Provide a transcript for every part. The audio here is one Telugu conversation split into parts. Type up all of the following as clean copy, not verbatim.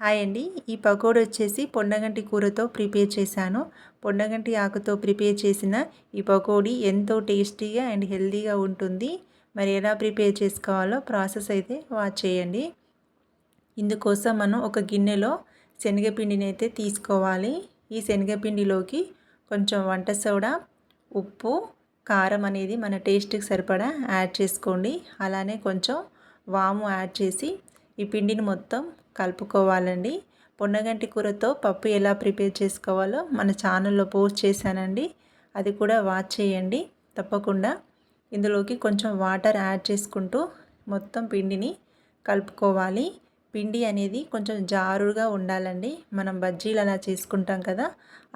హాయ్ అండి. ఈ పకోడీ వచ్చేసి పొన్నగంటి కూరతో ప్రిపేర్ చేశాను. పొన్నగంటి ఆకుతో ప్రిపేర్ చేసిన ఈ పకోడీ ఎంతో టేస్టీగా అండ్ హెల్తీగా ఉంటుంది. మరి ఎలా ప్రిపేర్ చేసుకోవాలో ప్రాసెస్ అయితే వాచ్ చేయండి. ఇందుకోసం మనం ఒక గిన్నెలో శనగపిండిని అయితే తీసుకోవాలి. ఈ శనగపిండిలోకి కొంచెం వంట సోడా, ఉప్పు, కారం అనేది మన టేస్ట్కి సరిపడా యాడ్ చేసుకోండి. అలానే కొంచెం వాము యాడ్ చేసి ఈ పిండిని మొత్తం కలుపుకోవాలండి. పొన్నగంటి కూరతో పప్పు ఎలా ప్రిపేర్ చేసుకోవాలో మన ఛానల్లో పోస్ట్ చేశానండి. అది కూడా వాచ్ చేయండి తప్పకుండా. ఇందులోకి కొంచెం వాటర్ యాడ్ చేసుకుంటూ మొత్తం పిండిని కలుపుకోవాలి. పిండి అనేది కొంచెం జారుగా ఉండాలండి. మనం బజ్జీలు అలా చేసుకుంటాం కదా,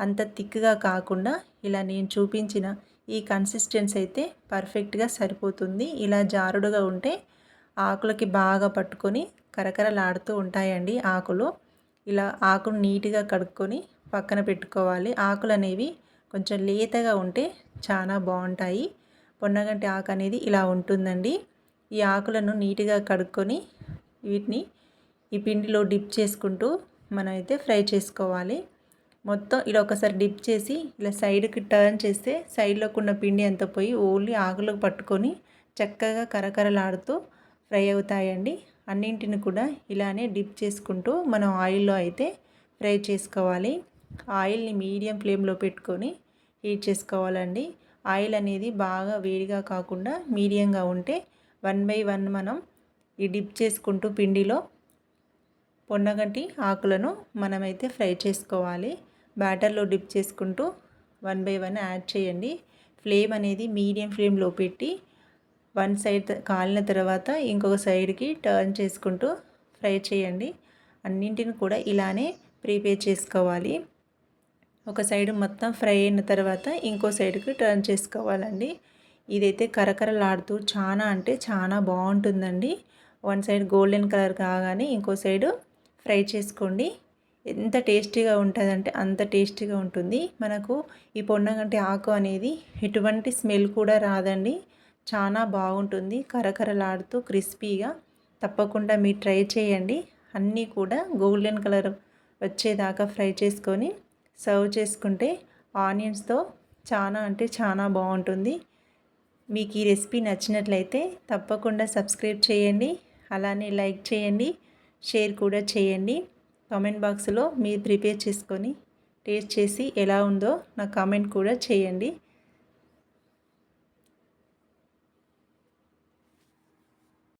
అంత థిక్గా కాకుండా ఇలా నేను చూపించిన ఈ కన్సిస్టెన్సీ అయితే పర్ఫెక్ట్గా సరిపోతుంది. ఇలా జారుడుగా ఉంటే ఆకులకి బాగా పట్టుకొని కరకరలాడుతూ ఉంటాయండి ఆకులు. ఇలా ఆకును నీట్గా కడుక్కొని పక్కన పెట్టుకోవాలి. ఆకులు అనేవి కొంచెం లేతగా ఉంటే చాలా బాగుంటాయి. పొన్నగంటి ఆకు అనేది ఇలా ఉంటుందండి. ఈ ఆకులను నీట్గా కడుక్కొని వీటిని ఈ పిండిలో డిప్ చేసుకుంటూ మనమైతే ఫ్రై చేసుకోవాలి. మొత్తం ఇలా ఒకసారి డిప్ చేసి ఇలా సైడ్కి టర్న్ చేస్తే సైడ్లోకి ఉన్న పిండి అంతా పోయి ఓన్లీ ఆకులకు పట్టుకొని చక్కగా కరకరలాడుతూ ఫ్రై అవుతాయండి. అన్నింటిని కూడా ఇలానే డిప్ చేసుకుంటూ మనం ఆయిల్లో అయితే ఫ్రై చేసుకోవాలి. ఆయిల్ని మీడియం ఫ్లేమ్లో పెట్టుకొని హీట్ చేసుకోవాలండి. ఆయిల్ అనేది బాగా వేడిగా కాకుండా మీడియంగా ఉంటే 1 బై 1 మనం ఈ డిప్ చేసుకుంటూ పిండిలో పొన్నగంటి ఆకులను మనమైతే ఫ్రై చేసుకోవాలి. బ్యాటర్లో డిప్ చేసుకుంటూ 1 బై 1 యాడ్ చేయండి. ఫ్లేమ్ అనేది మీడియం ఫ్లేమ్లో పెట్టి వన్ సైడ్ కాలిన తర్వాత ఇంకొక సైడ్కి టర్న్ చేసుకుంటూ ఫ్రై చేయండి. అన్నింటిని కూడా ఇలానే ప్రిపేర్ చేసుకోవాలి. ఒక సైడ్ మొత్తం ఫ్రై అయిన తర్వాత ఇంకో సైడ్కి టర్న్ చేసుకోవాలండి. ఇదైతే కరకరలాడుతూ చాలా అంటే చాలా బాగుంటుందండి. వన్ సైడ్ గోల్డెన్ కలర్ కాగానే ఇంకో సైడు ఫ్రై చేసుకోండి. ఎంత టేస్టీగా ఉంటుందంటే అంత టేస్టీగా ఉంటుంది. మనకు ఈ పొన్నగంటి ఆకు అనేది ఎటువంటి స్మెల్ కూడా రాదండి. చాలా బాగుంటుంది, కరకరలాడుతూ క్రిస్పీగా. తప్పకుండా మీరు ట్రై చేయండి. అన్నీ కూడా గోల్డెన్ కలర్ వచ్చేదాకా ఫ్రై చేసుకొని సర్వ్ చేసుకుంటే ఆనియన్స్తో చాలా అంటే చాలా బాగుంటుంది. మీకు ఈ రెసిపీ నచ్చినట్లయితే తప్పకుండా సబ్స్క్రైబ్ చేయండి. అలానే లైక్ చేయండి, షేర్ కూడా చేయండి. కామెంట్ బాక్స్లో మీరు ప్రిపేర్ చేసుకొని టేస్ట్ చేసి ఎలా ఉందో నాకు కామెంట్ కూడా చేయండి.